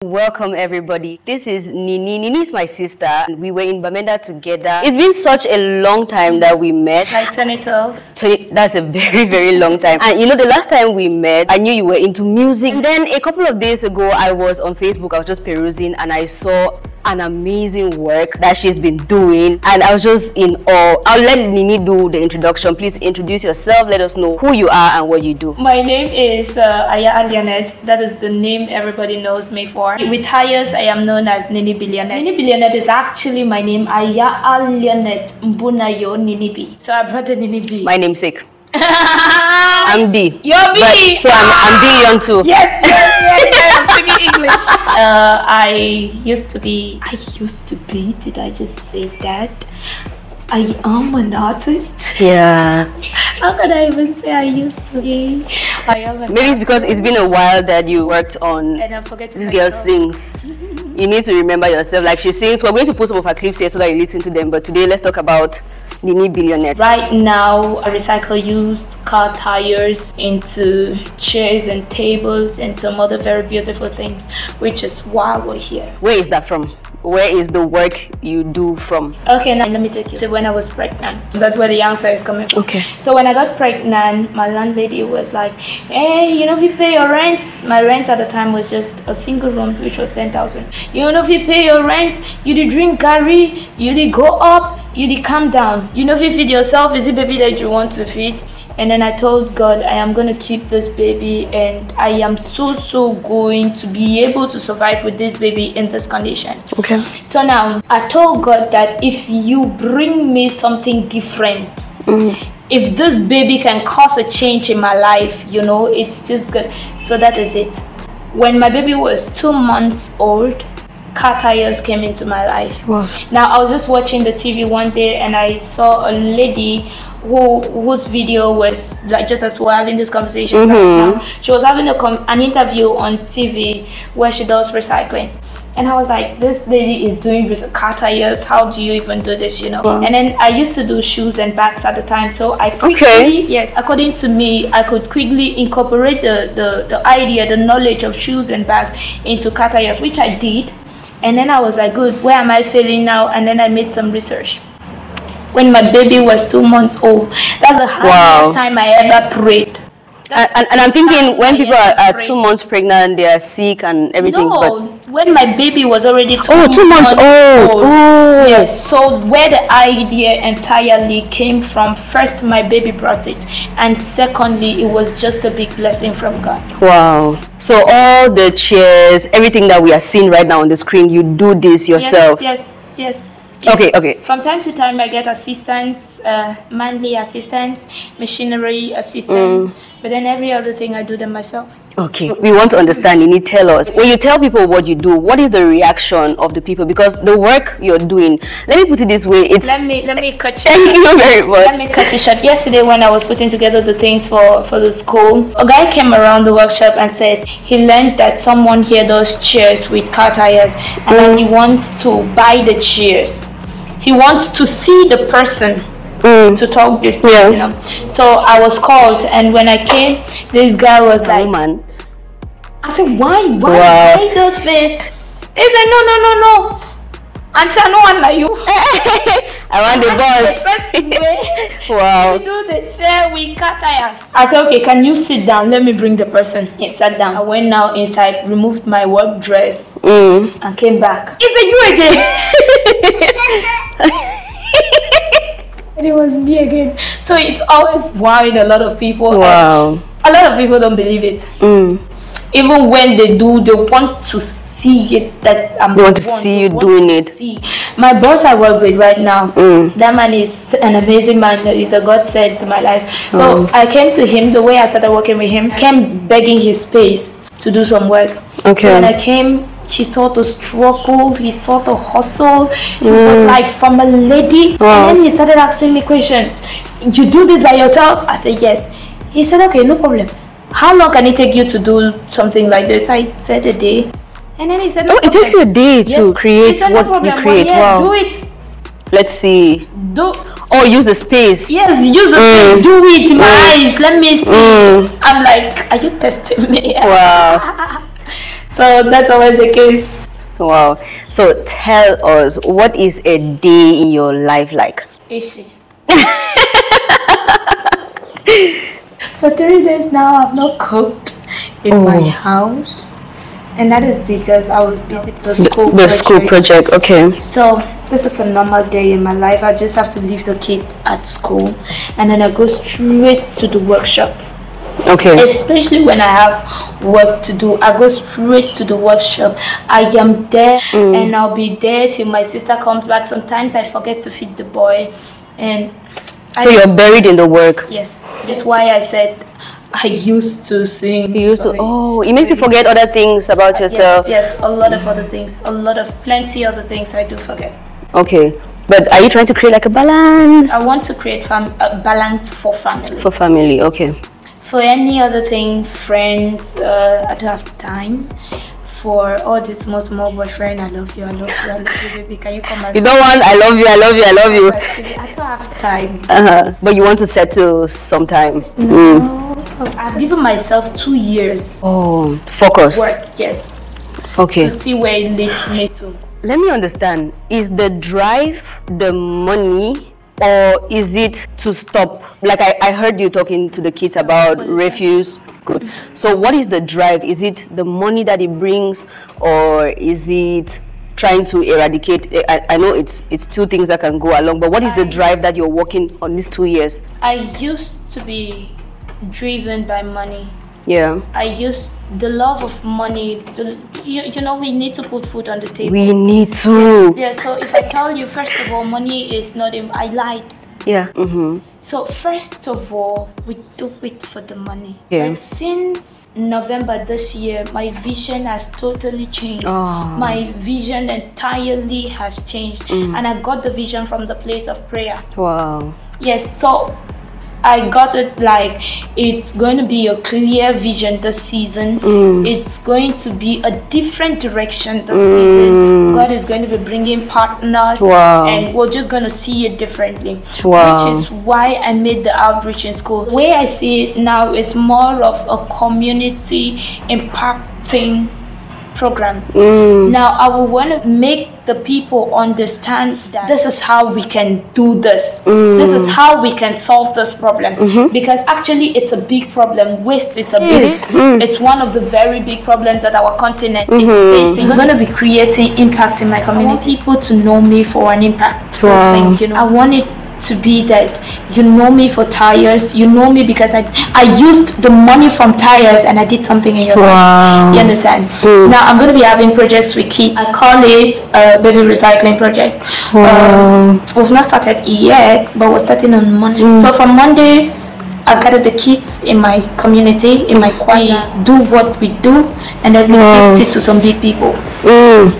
Welcome everybody. This is Nini. Nini is my sister. We were in Bamenda together. It's been such a long time that we met. Like 2012. That's a very long time. And you know, the last time we met, I knew you were into music. And then a couple of days ago, I was on Facebook. I was just perusing and I saw an amazing work that she's been doing, and I was just in awe. I'll let Nini do the introduction. Please introduce yourself. Let us know who you are and what you do. My name is I5100. That is the name everybody knows me for. With Tyres, I am known as Nini Billionaire. Nini Billionaire is actually my name. I5100 Mbunayo Nini B. So I brought the Nini B. My namesake. I'm B. You're B. So I'm B young too. Yes. I'm speaking English. I used to be. Did I just say that? I am an artist. Yeah. How could I even say I used to be? I am an Maybe it's because it's been a while that you worked on. And I forget to This girl sings. You need to remember yourself. Like she sings. We're going to put some of her clips here so that you listen to them. But today, let's talk about Nini Billionaire. Right now, I recycle used car tires into chairs and tables and some other very beautiful things, which is why we're here. Where is that from? Where is the work you do from? Okay, now let me take you to when I was pregnant. So that's where the answer is coming from. Okay. So when I got pregnant, my landlady was like, hey, you know, if you pay your rent, my rent at the time was just a single room, which was 10,000. You know, if you pay your rent, you did drink curry, you did go up, you did calm down. You know, if you feed yourself, is it baby that you want to feed? And then I told God, I am going to keep this baby, and I am so going to be able to survive with this baby in this condition. Okay. So now I told God that if you bring me something different, if this baby can cause a change in my life, you know, it's just good. So that is it. When my baby was 2 months old, car tires came into my life. Wow. Now I was just watching the TV one day and I saw a lady whose video was like, just as we're having this conversation right now, she was having an interview on TV where she does recycling. And I was like, this lady is doing car tires. How do you even do this, you know? Wow. And then I used to do shoes and bags at the time. So I quickly, yes, according to me, I could quickly incorporate the idea, the knowledge of shoes and bags into car tires, which I did. And then I was like, good, where am I failing now? And then I made some research. When my baby was 2 months old, that's the hardest time I ever prayed. And I'm thinking when people are 2 months pregnant, they are sick and everything. No, but when my baby was already 2 2 months old. Oh. Yes, so where the idea entirely came from, first my baby brought it, and secondly, it was just a big blessing from God. Wow. So all the chairs, everything that we are seeing right now on the screen, you do this yourself? Yes. Okay. From time to time, I get assistants, manly assistants, machinery assistants, but then every other thing I do them myself. Okay, we want to understand. You need to tell us. When you tell people what you do, what is the reaction of the people? Because the work you're doing, let me put it this way. It's let me cut you. Thank you very much. Let me cut you short. Yesterday, when I was putting together the things for the school, a guy came around the workshop and said he learned that someone here does chairs with car tires, and then he wants to buy the chairs. He wants to see the person to talk this thing, you know. So I was called, and when I came, this guy was like, man. I said, why those face? He said, no. Auntie, I know one like you. I want the boss. Wow. You do the chair with car tire. I said, okay, can you sit down? Let me bring the person. He sat down. I went now inside, removed my work dress, and came back. He said, you again? And it was me again. So it's always worried a lot of people. Wow. A lot of people don't believe it. Even when they do, they want to see it, that I'm they want to see you doing it. My boss I work with right now, that man is an amazing man. He's a godsend to my life. So I came to him, the way I started working with him, came begging his space to do some work. Okay. So when I came, he saw the struggle, he saw the hustle. He was like, from a lady. And then he started asking me questions. You do this by yourself? I said, yes. He said, okay, no problem. How long can it take you to do something like this? I said a day. And then he said, it takes you a day to create what you create. Wow. Do it. Let's see. Use the space. Yes, use the space. Do it in my eyes. Let me see. I'm like, are you testing me? Wow. So that's always the case. Wow. So tell us, what is a day in your life like? Ishi. For 3 days now, I've not cooked in my house, and that is because I was busy with the school project. Okay. So this is a normal day in my life. I just have to leave the kid at school, and then I go straight to the workshop. Okay. Especially when I have work to do, I go straight to the workshop. I am there, and I'll be there till my sister comes back. Sometimes I forget to feed the boy, and so you're buried in the work. Yes, that's why I said I used to sing. You used to. Oh, it makes you forget other things about yourself. Yes, a lot of other things, plenty other things I do forget. Okay, but are you trying to create like a balance? I want to create a balance for family. For family, okay. For any other thing, friends, I don't have time. For all this small boyfriend, I love you, baby. Can you come and you don't want I love you. I don't have time. But you want to settle sometimes. No, I've given myself 2 years. Oh, focus. Work, yes. Okay. To see where it leads me to. Let me understand. Is the drive the money, or is it to stop? Like I heard you talking to the kids about refuse. Good. So what is the drive? Is it the money that it brings, or is it trying to eradicate? I know it's two things that can go along, but what is the drive that you're working on these 2 years? I used to be driven by money. Yeah. I used the love of money. You know, we need to put food on the table. We need to. Yeah, so if I tell you, first of all, money is not I lied. Yeah. So first of all, we do it for the money. Yeah. But since November this year, my vision has totally changed. My vision entirely has changed, and I got the vision from the place of prayer. Wow. Yes, so I got it like it's going to be a clear vision this season. It's going to be a different direction this season. God is going to be bringing partners, and we're just going to see it differently. Which is why I made the outreach in school. The way I see it now is more of a community impacting program. Now I will want to make the people understand that this is how we can do this. This is how we can solve this problem, because actually it's a big problem. Waste is a big it's one of the very big problems that our continent is facing. I'm going to be creating impact in my community. I want people to know me for an impactful thing. You know, I want it to be that you know me for Tyres. You know me because I used the money from Tyres and I did something in your life. You understand? Now I'm going to be having projects with kids. I call it a baby recycling project. We've not started yet, but we're starting on Monday. So from Mondays, I gather the kids in my community, in my choir, do what we do, and then we gift it to some big people.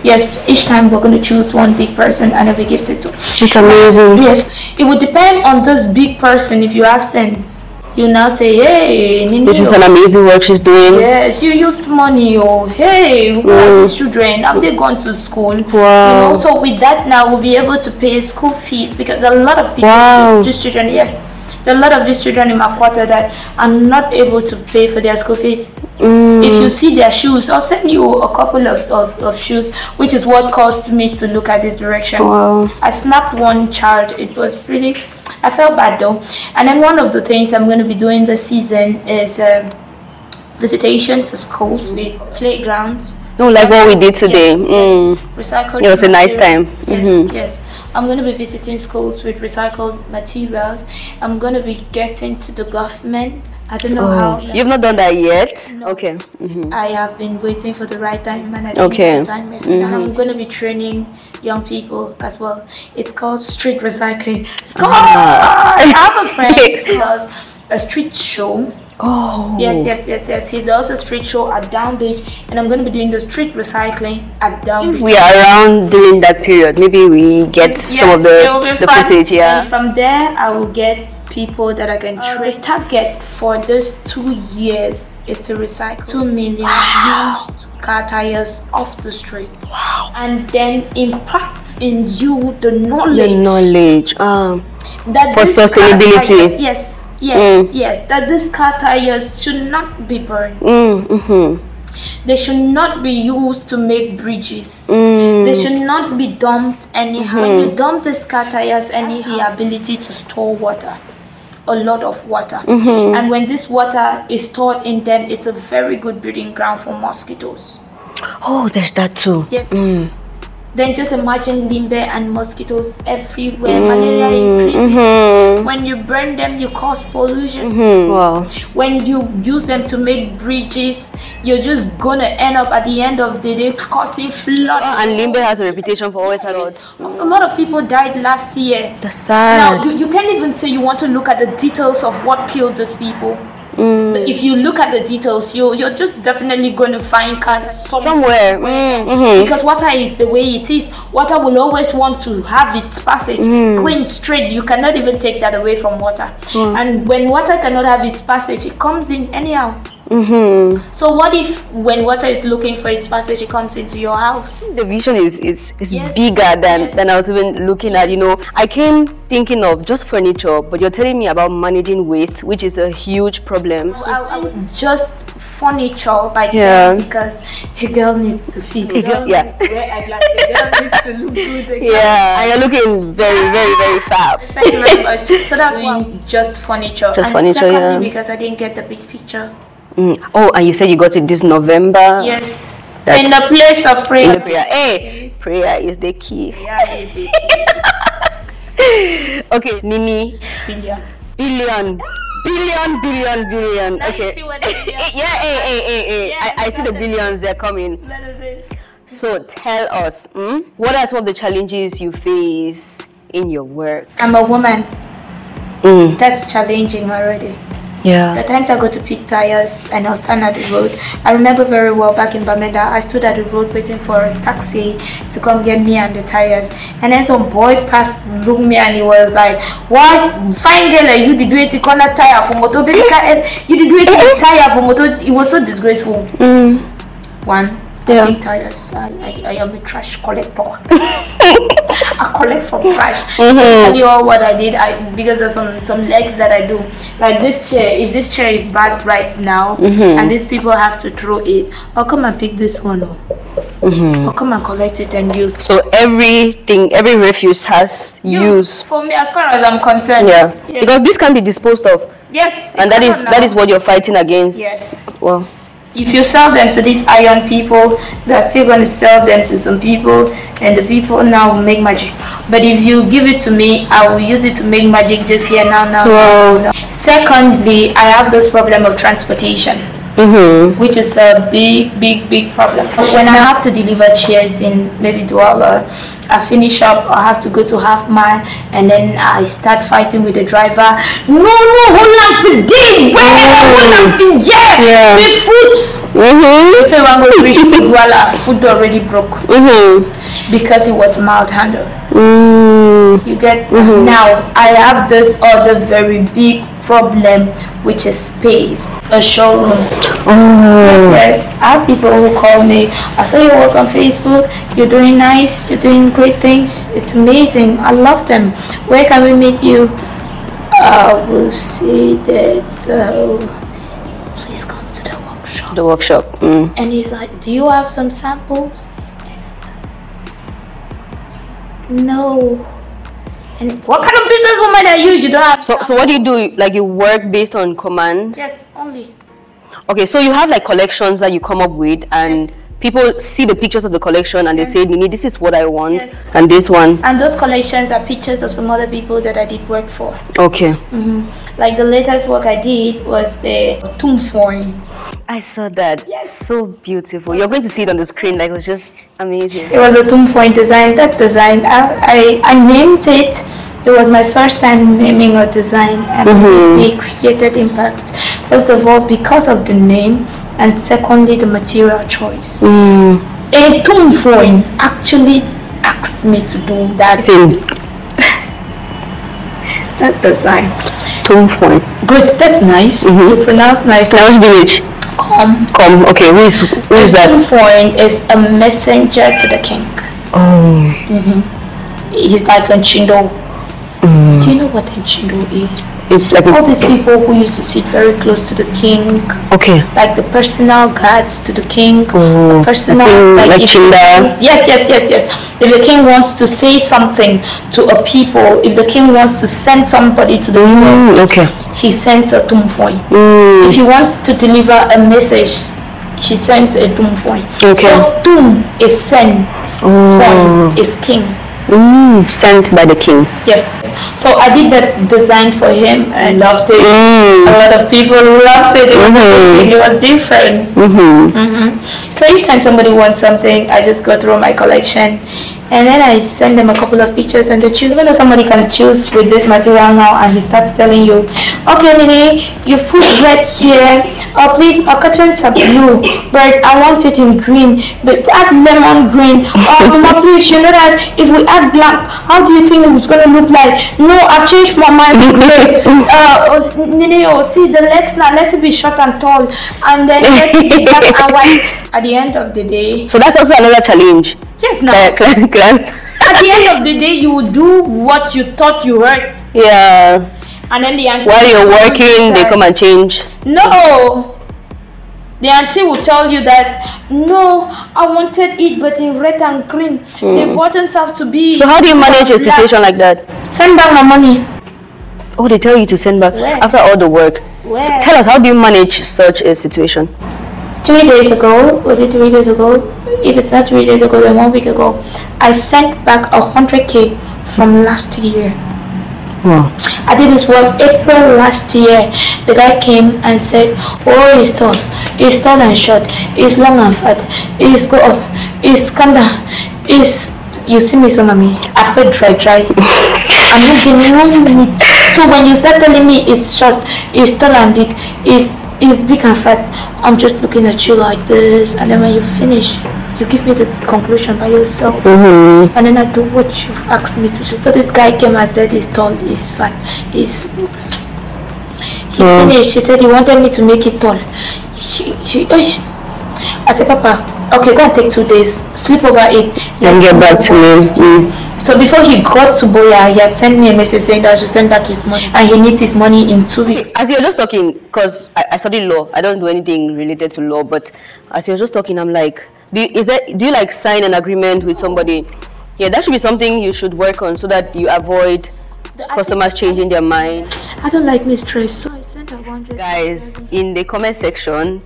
Yes, each time we're going to choose one big person and then we gift it to. It's amazing. Yes, it would depend on this big person. If you have sense, you now say, hey, Nini, this is an amazing work she's doing. Yes, you used money. Oh, hey, who are these children? Have they gone to school? You know, so with that now we'll be able to pay school fees, because a lot of people, just children, yes. There are a lot of these children in my quarter that are not able to pay for their school fees. If you see their shoes, I'll send you a couple of shoes, which is what caused me to look at this direction. I snapped one child. It was really, I felt bad though. And then one of the things I'm going to be doing this season is visitation to schools, playgrounds. No, like what we did today. Recycled. It was a nice time. Yes. I'm going to be visiting schools with recycled materials. I'm going to be getting to the government. I don't know how. You've not done that yet? No. Okay. I have been waiting for the right time, and I think the time is. And I'm going to be training young people as well. It's called street recycling. I have a friend who does a street show. Yes. He does a street show at Down Beach, and I'm going to be doing the street recycling at Down Beach. We are around during that period. Maybe we get some of the footage. And from there, I will get people that I can train. The target for those 2 years is to recycle 2 million used car tires off the streets. And then impact in you the knowledge. That for sustainability. Yes, that these car tires should not be burned. They should not be used to make bridges. They should not be dumped anyhow. When you dump these car tires, the ability to store water, a lot of water. And when this water is stored in them, it's a very good breeding ground for mosquitoes. Oh, there's that too. Yes. Then just imagine limbe and mosquitoes everywhere. Malaria increases. When you burn them, you cause pollution. Wow. When you use them to make bridges, you're just gonna end up at the end of the day causing flood. And limbe has a reputation for always having. A lot of people died last year. That's sad. Now you can't even say you want to look at the details of what killed these people. But if you look at the details, you're just definitely going to find cars somewhere. Because water is the way it is. Water will always want to have its passage clean, straight. You cannot even take that away from water. And when water cannot have its passage, it comes in anyhow. So what if when water is looking for its passage, it comes into your house? The vision is bigger than I was even looking at. You know, I came thinking of just furniture, but you're telling me about managing waste, which is a huge problem. I was just furniture by then because a girl needs to feed. A girl needs to wear eyeglasses. A girl needs to look good. And you're looking very, very, very fab. Thank you very much. So that's one, just furniture. Just furniture, secondly, because I didn't get the big picture. Oh, and you said you got it this November? Yes. In the place of prayer. In the prayer. Hey, prayer is the key. Prayer is the key. Okay, Nini. Billion. Billion. Okay. See what the billions I see the billions, they're coming. So tell us, what are some of the challenges you face in your work? I'm a woman. That's challenging already. Yeah. The times I go to pick tires and I'll stand at the road. I remember very well back in Bamenda, I stood at the road waiting for a taxi to come get me and the tires. And then some boy passed, looked me and he was like, "What? Fine girl, you did wait to corner tire for motor, baby? You did wait to tire for motor." It was so disgraceful. One. I pick tires. I am a trash collector. I collect from trash. Tell you all what I did. Because there's some legs that I do. Like this chair. If this chair is bad right now, and these people have to throw it, I'll come and pick this one up. I'll come and collect it and use. So every refuse has use. For me, as far as I'm concerned. Because this can be disposed of. Yes. And that is what you're fighting against. Yes. Well. If you sell them to these iron people, they're still going to sell them to some people, and the people now will make magic. But if you give it to me, I will use it to make magic just here now. Secondly, I have this problem of transportation, which is a big problem. When I have to deliver chairs in maybe Douala, I finish up, I have to go to half mile, and then I start fighting with the driver. No, hold on for day. The food. If I want to reach Douala, food already broke because it was mild handle. You get now. I have this other very big problem, which is space. A showroom. Yes, I have people who call me. I saw your work on Facebook. You're doing nice. You're doing great things. It's amazing. I love them. Where can we meet you? I will see that. Please come to the workshop. The workshop. And he's like, "Do you have some samples?" No. And what kind of businesswoman are you? You don't have. So what do you do? Like, you work based on commands? Yes, only. Okay, so you have like collections that you come up with, and people see the pictures of the collection and they say, "Nini, this is what I want," and this one. And those collections are pictures of some other people that I did work for. Okay. Like the latest work I did was the Tumfoin. I saw that. So beautiful. You're going to see it on the screen. Like, it was just amazing. It was a Tumfoin design. That design, I named it. It was my first time naming a design, and it created impact. First of all, because of the name, and secondly, the material choice. A Tumfoin actually asked me to do that. That design. Tumfoin. Good. That's nice. You pronounce nice. Now which village? Come. Okay. Who is that? Tumfoin is a messenger to the king. He's like a Chindo. Do you know what a Chindo is? It's like all these people who used to sit very close to the king. Okay. Like the personal guards to the king. Oh, Personal like Chinda. Yes. If the king wants to say something to a people, if the king wants to send somebody to the US, okay, he sends a tumfoy. If he wants to deliver a message, she sends a tumfoy. Okay. So tum is send, foy is king. Sent by the king. Yes. So I did that design for him and loved it. A lot of people loved it. It was different. So each time somebody wants something, I just go through my collection and then I send them a couple of pictures and they choose. Even though somebody can choose with this material now and he starts telling you, okay Nini, you put red here, please curtains are blue, but I want it in green, but add lemon green. Mama, please, you know that if we add black, how do you think it's going to look like? No, I've changed my mind to gray. Nini, see the legs now, let it be short and tall, and then let it be black and white. At the end of the day, so that's also another challenge. Yes, now. At the end of the day, you do what you thought you heard. Yeah. And then the auntie, while you're working, they come and change. No. The auntie will tell you that, no, I wanted it, but in red and green. The buttons have to be. So how do you manage a situation like that? Send back my money. Oh, they tell you to send back after all the work. So tell us, how do you manage such a situation? 3 days ago, was it 3 days ago? If it's not 3 days ago, then 1 week ago, I sent back 100K from last year. Wow. I did this work April last year. The guy came and said, oh, it's tall and short, it's long and fat, it's go up, it's kinda, it's, you see me, so mommy, I feel dry. I'm not getting no minute. So when you start telling me it's short, it's tall and big, it's big and fat, I'm just looking at you like this, and then when you finish, you give me the conclusion by yourself, and then I do what you've asked me to do. So this guy came and said he's tall, he's fat, he finished. He said he wanted me to make it tall. I said, Papa, okay, go and take 2 days, sleep over it, and get back to me. So before he got to Boya, he had sent me a message saying that I should send back his money, and he needs his money in 2 weeks. As you're just talking, because I study law, I don't do anything related to law, but as you're just talking, I'm like, do you like sign an agreement with somebody? Yeah, that should be something you should work on so that you avoid customers changing their mind. I don't like mistress, so I sent her 100. Guys, in the comment section,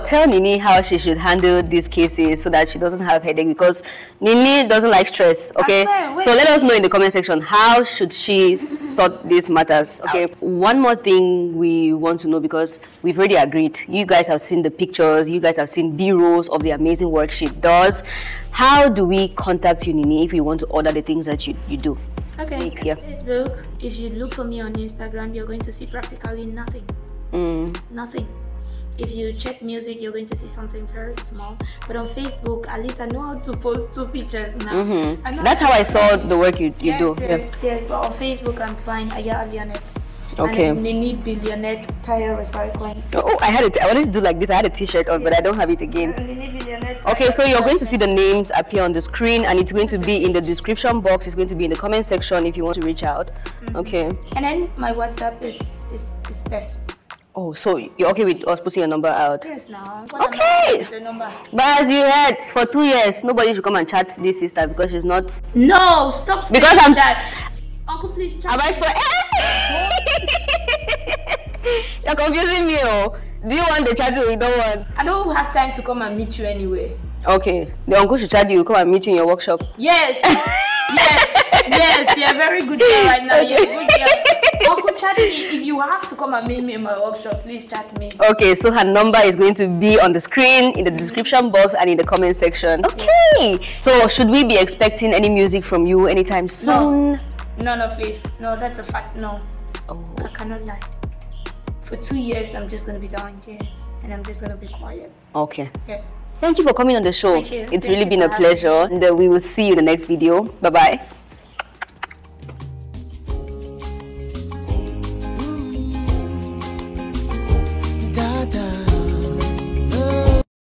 tell Nini how she should handle these cases so that she doesn't have headache, because Nini doesn't like stress. Okay, so let us know in the comment section, how should she sort these matters. Okay, one more thing we want to know, because we've already agreed, you guys have seen the pictures, you guys have seen B-rolls of the amazing work she does. How do we contact you, Nini, if we want to order the things that you do? Okay, Facebook, if you look for me on Instagram, you're going to see practically nothing. Nothing. If you check music, you're going to see something very small. But on Facebook, at least I know how to post 2 pictures now. That's how I saw the work you do. Yes, but on Facebook, I'm fine. Aya Alionet. Okay. And Nini Billionaire Tire Recycling. Oh, I wanted to do like this. I had a t-shirt on, but I don't have it again. Okay, so you're going to see the names appear on the screen, and it's going to be in the description box. It's going to be in the comment section if you want to reach out. Okay. And then my WhatsApp is best. Oh, so you're okay with us putting your number out? Yes, now. Okay. The number. But as you heard, for 2 years, nobody should come and chat this sister because she's not. No, stop. Because I'm. That. Uncle, please chat. Am I You're confusing me. Oh. Do you want the chat or you don't want? I don't have time to come and meet you anyway. Okay. The uncle should chat you. Come and meet you in your workshop. Yes. yes. You're a very good girl right now. You're a good girl. Uncle, chat me. If you have to come and meet me in my workshop, please chat me. Okay, so her number is going to be on the screen, in the description box, and in the comment section. Okay. So should we be expecting any music from you anytime soon? No, please. No, that's a fact. No. Oh. I cannot lie. For 2 years, I'm just going to be down here, and I'm just going to be quiet. Okay. Yes. Thank you for coming on the show. Thank you. It's really been a pleasure. And we will see you in the next video. Bye-bye.